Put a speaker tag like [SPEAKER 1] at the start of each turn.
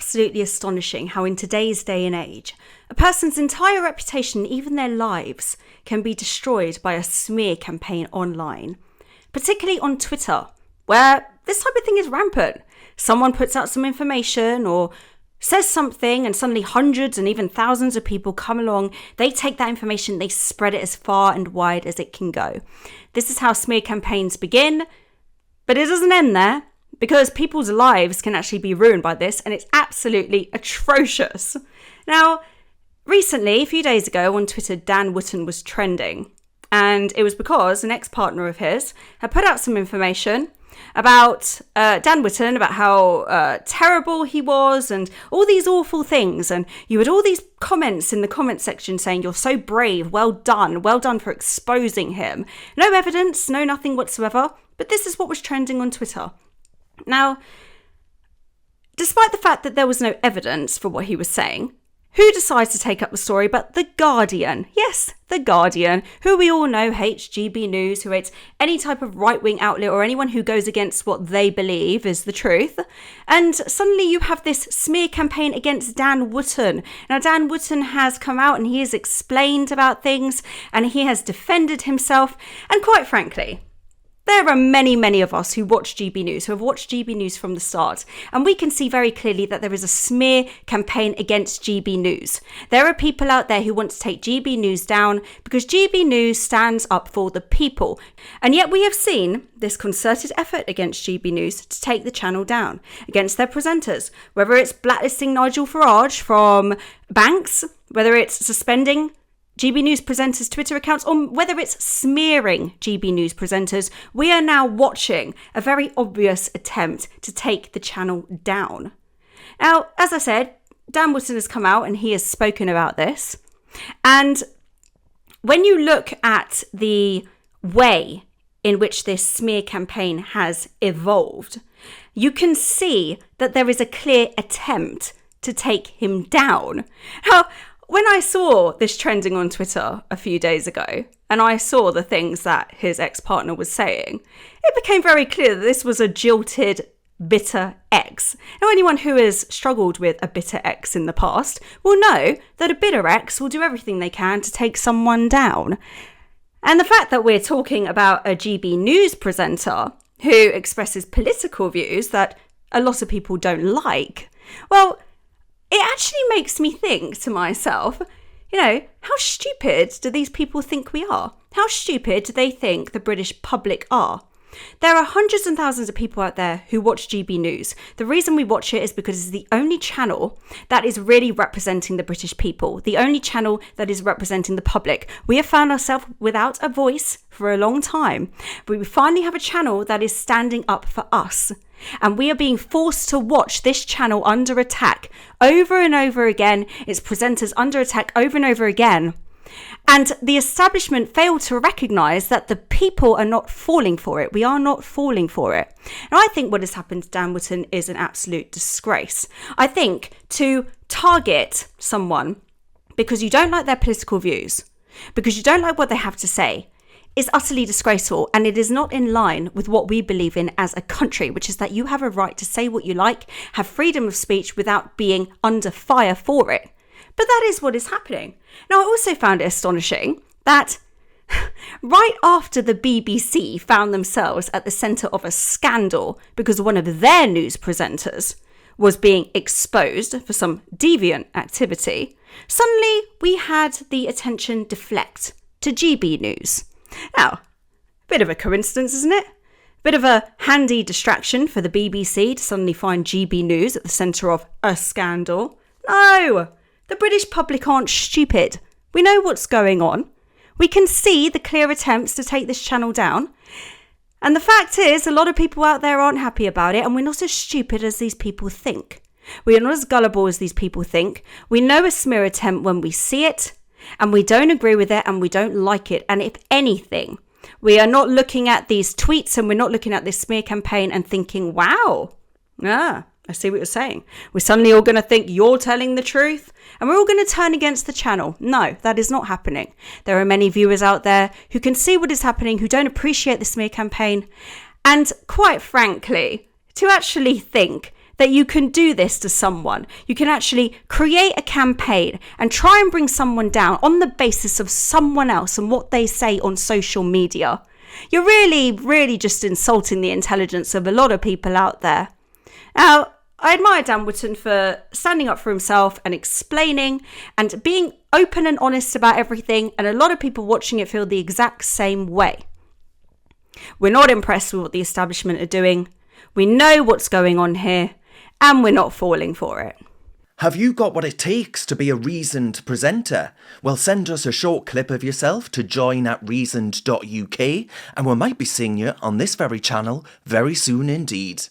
[SPEAKER 1] absolutely astonishing how in today's day and age, a person's entire reputation, even their lives, can be destroyed by a smear campaign online. Particularly on Twitter, where this type of thing is rampant. Someone puts out some information or says something and suddenly hundreds and even thousands of people come along. They take that information, they spread it as far and wide as it can go. This is how smear campaigns begin, but it doesn't end there because people's lives can actually be ruined by this, and it's absolutely atrocious. Now, recently, a few days ago on Twitter, Dan Wootton was trending, and it was because an ex-partner of his had put out some information about Dan Wootton, about how terrible he was and all these awful things. And you had all these comments in the comment section saying, "You're so brave, well done for exposing him." No evidence, no nothing whatsoever, but this is what was trending on Twitter. Now, despite the fact that there was no evidence for what he was saying, who decides to take up the story but The Guardian? Yes, The Guardian, who we all know hates GB News, who hates any type of right-wing outlet or anyone who goes against what they believe is the truth. And suddenly you have this smear campaign against Dan Wootton. Now, Dan Wootton has come out and he has explained about things and he has defended himself. And quite frankly, there are many, many of us who watch GB News, who have watched GB News from the start, and we can see very clearly that there is a smear campaign against GB News. There are people out there who want to take GB News down because GB News stands up for the people. And yet we have seen this concerted effort against GB News to take the channel down, against their presenters, whether it's blacklisting Nigel Farage from banks, whether it's suspending GB News presenters' Twitter accounts, or whether it's smearing GB News presenters. We are now watching a very obvious attempt to take the channel down. Now, as I said, Dan Wootton has come out and he has spoken about this. And when you look at the way in which this smear campaign has evolved, you can see that there is a clear attempt to take him down. Now, when I saw this trending on Twitter a few days ago, and I saw the things that his ex-partner was saying, it became very clear that this was a jilted, bitter ex. Now, anyone who has struggled with a bitter ex in the past will know that a bitter ex will do everything they can to take someone down. And the fact that we're talking about a GB News presenter who expresses political views that a lot of people don't like, well, it actually makes me think to myself, how stupid do these people think we are? How stupid do they think the British public are? There are hundreds and thousands of people out there who watch GB News. The reason we watch it is because it's the only channel that is really representing the British people, the only channel that is representing the public. We have found ourselves without a voice for a long time, but we finally have a channel that is standing up for us. And we are being forced to watch this channel under attack over and over again. Its presenters under attack over and over again. And the establishment failed to recognise that the people are not falling for it. We are not falling for it. And I think what has happened to Dan Wootton is an absolute disgrace. I think to target someone because you don't like their political views, because you don't like what they have to say, is utterly disgraceful, and it is not in line with what we believe in as a country, which is that you have a right to say what you like, have freedom of speech without being under fire for it. But that is what is happening. Now, I also found it astonishing that right after the BBC found themselves at the centre of a scandal because one of their news presenters was being exposed for some deviant activity, suddenly we had the attention deflect to GB News. Now, a bit of a coincidence, isn't it? A bit of a handy distraction for the BBC to suddenly find GB News at the centre of a scandal. No, the British public aren't stupid. We know what's going on. We can see the clear attempts to take this channel down. And the fact is, a lot of people out there aren't happy about it, and we're not as stupid as these people think. We are not as gullible as these people think. We know a smear attempt when we see it, and we don't agree with it, and we don't like it. And if anything, we are not looking at these tweets and we're not looking at this smear campaign and thinking, wow, I see what you're saying. We're suddenly all going to think you're telling the truth and we're all going to turn against the channel. No, that is not happening. There are many viewers out there who can see what is happening, who don't appreciate the smear campaign. And quite frankly, to actually think that you can do this to someone. You can actually create a campaign and try and bring someone down on the basis of someone else and what they say on social media. You're really just insulting the intelligence of a lot of people out there. Now, I admire Dan Wootton for standing up for himself and explaining and being open and honest about everything, and a lot of people watching it feel the exact same way. We're not impressed with what the establishment are doing. We know what's going on here, and we're not falling for it.
[SPEAKER 2] Have you got what it takes to be a reasoned presenter? Well, send us a short clip of yourself to join@reasoned.uk, and we might be seeing you on this very channel very soon indeed.